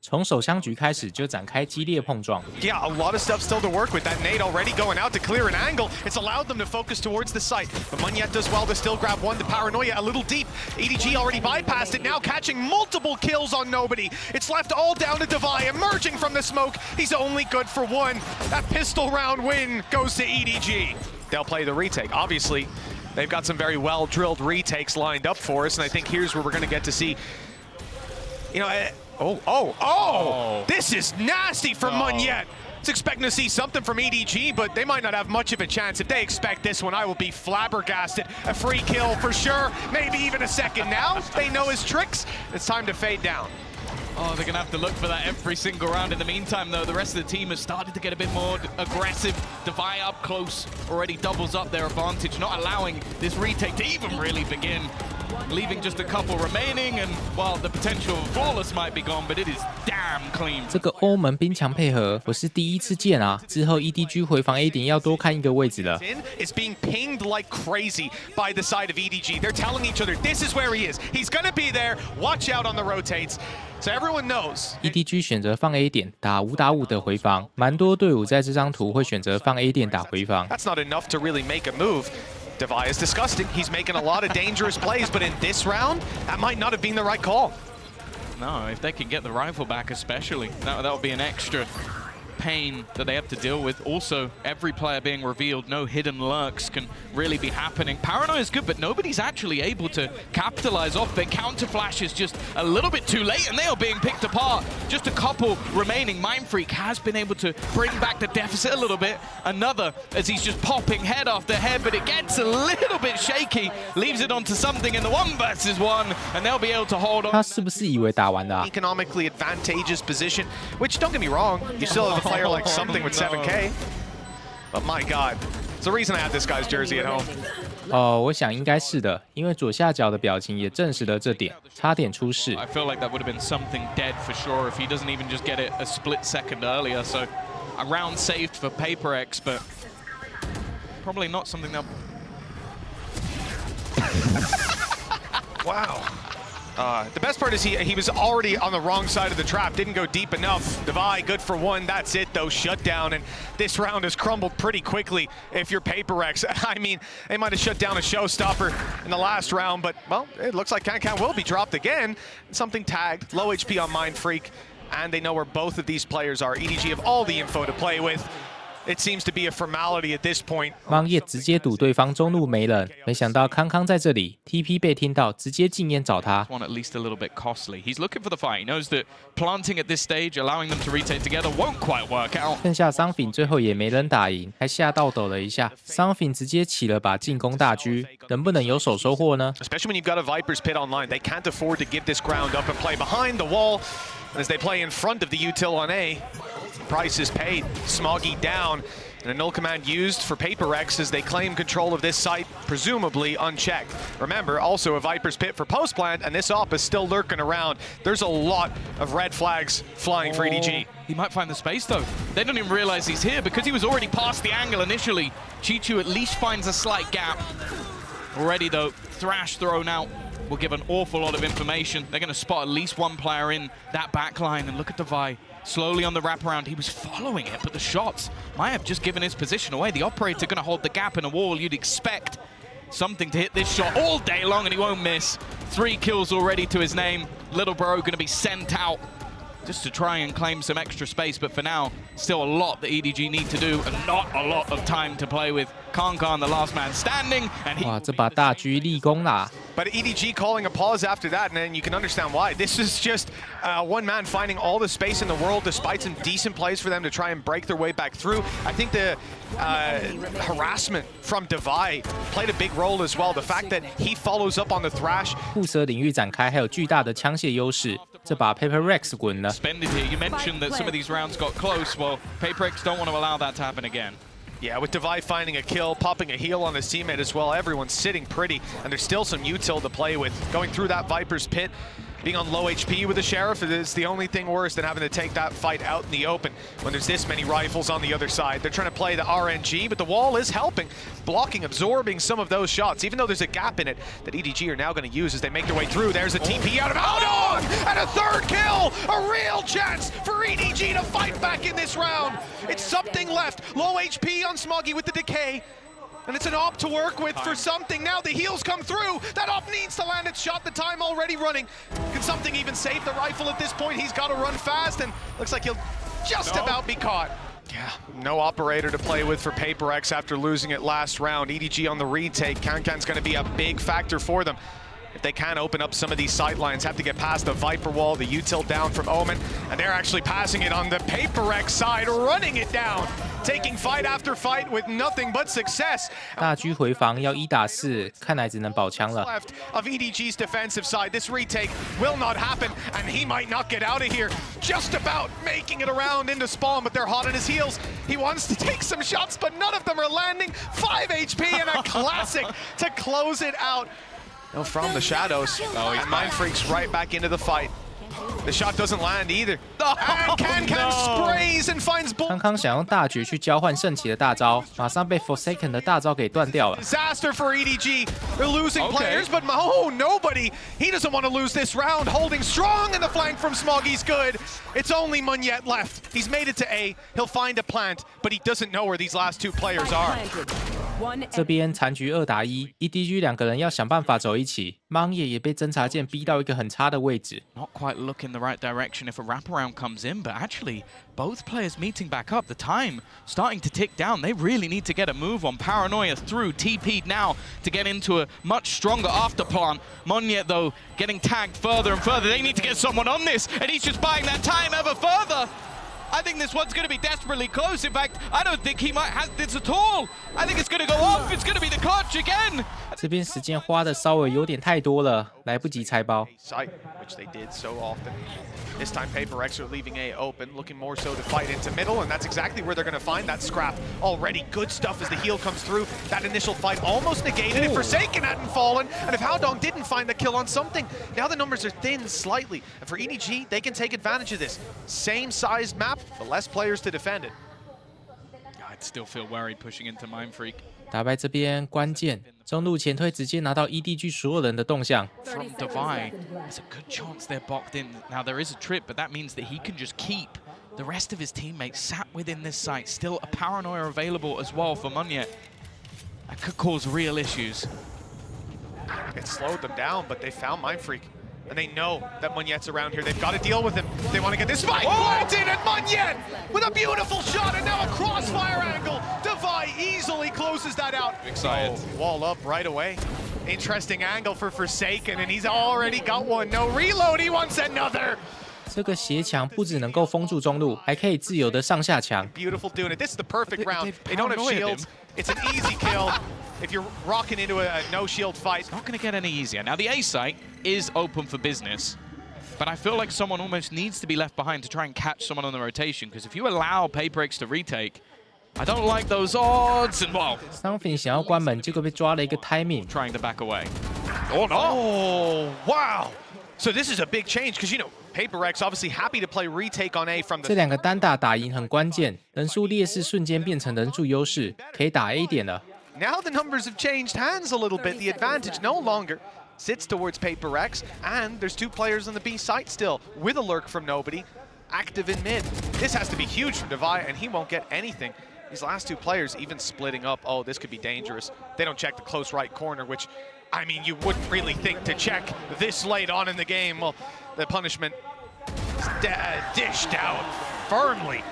从首相局开始就展开激烈碰撞。Yeah, a lot of stuff still to work with. That nade already going out to clear an angle. It's allowed them to focus towards the site. But Monyet does well to still grab one. The Paranoia a little deep. EDG already bypassed it now, catching multiple kills on nobody. It's left all down to Devi, emerging from the smoke. He's only good for one. That pistol round win goes to EDG. They'll play the retake. Obviously, they've got some very well-drilled retakes lined up for us, and I think here's where we're going to get to see, you know, this is nasty for Monyet. It's expecting to see something from EDG, but they might not have much of a chance. If they expect this one, I will be flabbergasted. A free kill for sure, maybe even a second now. They know his tricks. It's time to fade down. Oh, they're going to have to look for that every single round. In the meantime, though, the rest of the team has started to get a bit more aggressive. Devi up close already doubles up their advantage, not allowing this retake to even really begin. Leaving just a couple remaining, and well, the potential of flawless might be gone, but it is damn clean. 这个欧盟冰墙配合，我是第一次见啊！之后 EDG 回防 A 点要多看一个位置了。It's being pinged like crazy by the side of EDG. They're telling each other, this is where he is. He's gonna be there. Watch out on the rotates. So everyone knows. EDG 选择放 A 点打5打5的回防，蛮多队伍在这张图会选择放 A 点打回防。That's not enough to really make a move. Devi is disgusting. He's making a lot of dangerous plays, but in this round, that might not have been the right call. No, if they can get the rifle back especially, that would be an extra pain that they have to deal with. Also, every player being revealed, no hidden lurks can really be happening. Paranoia is good, but nobody's actually able to capitalize off their counter flashes just a little bit too late, and they are being picked apart. Just a couple remaining. Mindfreak has been able to bring back the deficit a little bit. Another, as he's just popping head after head, but it gets a little bit shaky, leaves it onto something in the 1 versus 1, and they'll be able to hold on. 他是不是以为打完了啊？ Economically advantageous position, which don't get me wrong, you still have a player like something with 7K. But my God, it's the reason I have this guy's jersey at home. 哦，我想应该是的，因为左下角的表情也证实了这点，差点出事。 I feel like that would have been something dead for sure if he doesn't even just get it a split second earlier. So a round saved for PRX, but probably not something they'll. Wow. The best part is he was already on the wrong side of the trap, didn't go deep enough. Devi, good for one, that's it though, shut down, and this round has crumbled pretty quickly if you're PRX. I mean, they might have shut down a showstopper in the last round, but, well, it looks like Can will be dropped again. Something tagged, low HP on Mindfreak, and they know where both of these players are. EDG have all the info to play with. It seems to be a formality at this point. Monyet 直接赌对方中路没人，没想到康康在这里 ，TP 被听到，直接禁烟找他。One at least a little bit costly. He's looking for the fight. He knows that planting at this stage, allowing them to retake together, won't quite work out. 剩下Something最后也没人打赢，还吓到抖了一下。Something 直接起了把进攻大狙，能不能有手收获呢 ？Especially when you've got a Viper's Pit online, they can't afford to give this ground up and play behind the wall. As they play in front of the util on A, price is paid. Smoggy down. And a null command used for PRX as they claim control of this site, presumably unchecked. Remember, also a Viper's Pit for post-plant, and this op is still lurking around. There's a lot of red flags flying for EDG. He might find the space, though. They don't even realize he's here because he was already past the angle initially. Chichu at least finds a slight gap. Already, though, Thrash thrown out will give an awful lot of information. They're going to spot at least one player in that backline, and look at Devi. Slowly on the wraparound, he was following it, but the shots might have just given his position away. The operator going to hold the gap in a wall. You'd expect something to hit this shot all day long, and he won't miss. 3 kills already to his name. Little bro going to be sent out just to try and claim some extra space, but for now, still a lot that EDG need to do, and not a lot of time to play with. Kankan, the last man standing, and he... 哇，这把大狙立功啦！ But EDG calling a pause after that, and then you can understand why. This is just one man finding all the space in the world, despite some decent plays for them to try and break their way back through. I think the harassment from Devi played a big role as well. The fact that he follows up on the Thrash. 互射领域展开，还有巨大的枪械优势。这把 PRX 滚了。 Suspended here. You mentioned that some of these rounds got close. Well, PRX don't want to allow that to happen again. Yeah, with Devi finding a kill, popping a heal on his teammate as well, everyone's sitting pretty, and there's still some util to play with. Going through that Viper's Pit, Being on low HP with the Sheriff is the only thing worse than having to take that fight out in the open when there's this many rifles on the other side. They're trying to play the RNG, but the wall is helping, blocking, absorbing some of those shots, even though there's a gap in it that EDG are now going to use as they make their way through. There's a TP out of Aldon, and a third kill! A real chance for EDG to fight back in this round. It's something left. Low HP on Smoggy with the decay. And it's an op to work with for something. Now the heals come through. That op needs to land its shot. The time already running. Can something even save the rifle at this point? He's got to run fast, and looks like he'll just about be caught. Yeah, no operator to play with for PRX after losing it last round. EDG on the retake. Kankan's going to be a big factor for them. If they can open up some of these sightlines, have to get past the Viper wall, the util down from Omen, and they're actually passing it on the PRX side, running it down, taking fight after fight with nothing but success. 大狙回防要1打4，看来只能保枪了。 Left of EDG's defensive side, this retake will not happen, and he might not get out of here. Just about making it around into spawn, but they're hot on his heels. He wants to take some shots, but none of them are landing. 5 HP and a classic to close it out. No, from the shadows. Oh, and Mind Freak's right back into the fight. The shot doesn't land either. And Kankan sprays and finds bull. 康康想用大绝去交换圣骑的大招，马上被 Forsaken 的大招给断掉了。 Disaster for EDG. They're losing players, but nobody. He doesn't want to lose this round. Holding strong, and the flank from Smoggy's good. It's only Monyet left. He's made it to A. He'll find a plant, but he doesn't know where these last 2 players are. 这边残局2打1 ，EDG 2个人要想办法走一起。Monyet也被侦察舰逼到一个很差的位置。 Not quite look in the right direction if a wraparound comes in, but actually both players meeting back up. The time starting to tick down. They really need to get a move on. Paranoia through, TP'd now to get into a much stronger after plant. Monyet, though, getting tagged further and further. They need to get someone on this, and he's just buying that time ever further. I think this one's going to be desperately close. In fact, I don't think he might have this at all. I think it's going to go off. It's going to be the clutch again. 这边时间花的稍微有点太多了，来不及拆包。 Site, which they did so often. This time PRX are leaving A open, looking more so to fight into middle, and that's exactly where they're going to find that scrap. Already good stuff as the heal comes through. That initial fight almost negated if Forsaken hadn't fallen, and if Haodong didn't find the kill on something. Now the numbers are thin slightly, and for EDG, they can take advantage of this. Same sized map, but less players to defend it. I'd still feel worried pushing into Mind Freak. 打败这边关键，中路前推直接拿到 EDG 所有人的动向。 From Divide, there's a good chance they're boxed in. Now there is a trip, but that means that he can just keep the rest of his teammates sat within this site. Still a Paranoia available as well for Monyet. That could cause real issues. It slowed them down, but they found Mind Freak. And they know that Monyet's around here. They've got to deal with him. They want to get this fight planted, and Monyet with a beautiful shot, and now a crossfire angle. Divide easily closes that out. Excited. Oh, wall up right away. Interesting angle for Forsaken, and he's already got one. No reload, he wants another. 这个斜墙不只能够封住中路，还可以自由的上下墙。 Beautiful doing it. This is the perfect round. They don't have paranoid shields. It's an easy kill. If you're rocking into a no-shield fight. Not going to get any easier. Now, the A site is open for business, but I feel like someone almost needs to be left behind to try and catch someone on the rotation, because if you allow PRX to retake, I don't like those odds, and well, Something 想要关门，结果被抓了一个 timing。 trying to back away. Oh, no. Oh, wow. So this is a big change, because, you know, PRX obviously happy to play retake on A from the... 这2个单打打赢很关键，人数劣势瞬间变成人数优势，可以打 A 点了。 Now the numbers have changed hands a little bit. The advantage no longer sits towards PRX, and there's 2 players on the B site still, with a lurk from nobody, active in mid. This has to be huge for Divide, and he won't get anything. These last 2 players even splitting up. Oh, this could be dangerous. They don't check the close right corner, which, I mean, you wouldn't really think to check this late on in the game. Well, the punishment is dished out firmly.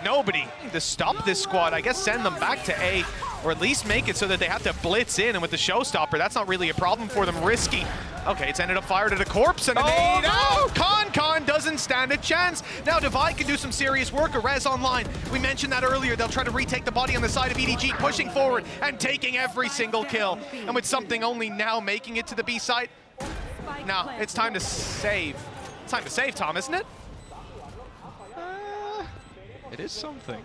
Nobody to stop this squad. I guess send them back to A, or at least make it so that they have to blitz in. And with the showstopper, that's not really a problem for them. Risky. Okay, it's ended up fired at a corpse and a nade. Oh, Con doesn't stand a chance. Now Divide can do some serious work. A res online. We mentioned that earlier. They'll try to retake the body on the side of EDG, pushing forward and taking every single kill. And with something only now making it to the B site, now it's time to save. It's time to save, Tom, isn't it? It is something.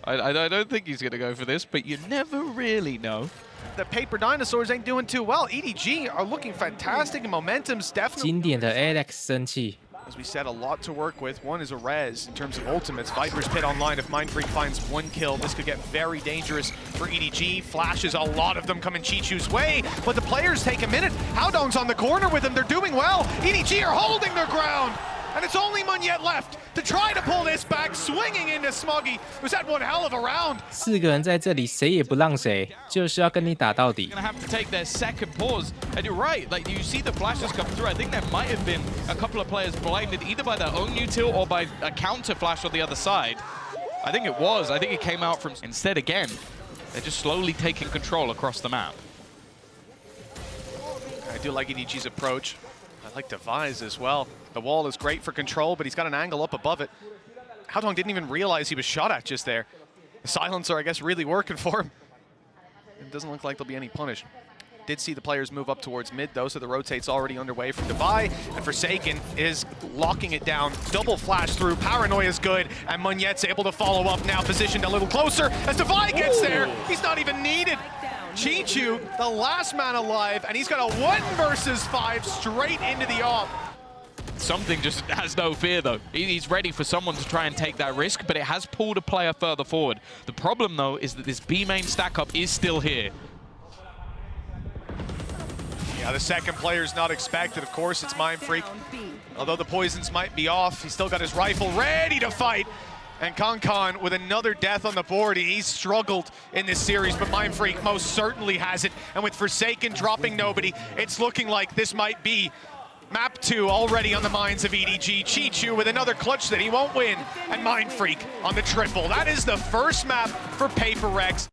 I don't think he's going to go for this, but you never really know. The Paper Dinosaurs ain't doing too well. EDG are looking fantastic, and momentum's definitely. 经典的 Alex 生气。 As we said, a lot to work with. One is a res in terms of ultimates. Viper's Pit online. If Mindfreak finds one kill, this could get very dangerous for EDG. Flashes, a lot of them coming Chichu's way, but the players take a minute. Howdong's on the corner with them. They're doing well. EDG are holding their ground. And it's only Monyet left to try to pull this back, swinging into Smuggy, who's had one hell of a round. 4个人在这里，谁也不让谁，就是要跟你打到底。 Gonna have to take their second pause. And you're right, like you see the flashes come through. I think there might have been a couple of players blinded either by their own util or by a counter flash on the other side. I think it was. I think it came out from instead again. They're just slowly taking control across the map. I do like EDG's approach. I like Devise as well. The wall is great for control, but he's got an angle up above it. Howdong didn't even realize he was shot at just there. The silencer, I guess, really working for him. It doesn't look like there'll be any punish. Did see the players move up towards mid, though, so the rotate's already underway from Devi, and Forsaken is locking it down. Double flash through. Paranoia's good, and Monyet's able to follow up now, positioned a little closer. As Devi gets there, he's not even needed. Chichu, the last man alive, and he's got a 1 versus 5 straight into the off. Something just has no fear, though. He's ready for someone to try and take that risk, but it has pulled a player further forward. The problem, though, is that this B main stack-up is still here. Yeah, the second player's not expected. Of course, it's Mindfreak. Although the poisons might be off, he's still got his rifle ready to fight. And Concon with another death on the board. He's struggled in this series, but Mindfreak most certainly has it. And with Forsaken dropping nobody, it's looking like this might be Map 2 already on the minds of EDG. Chichu with another clutch that he won't win. And Mindfreak on the triple. That is the first map for PRX.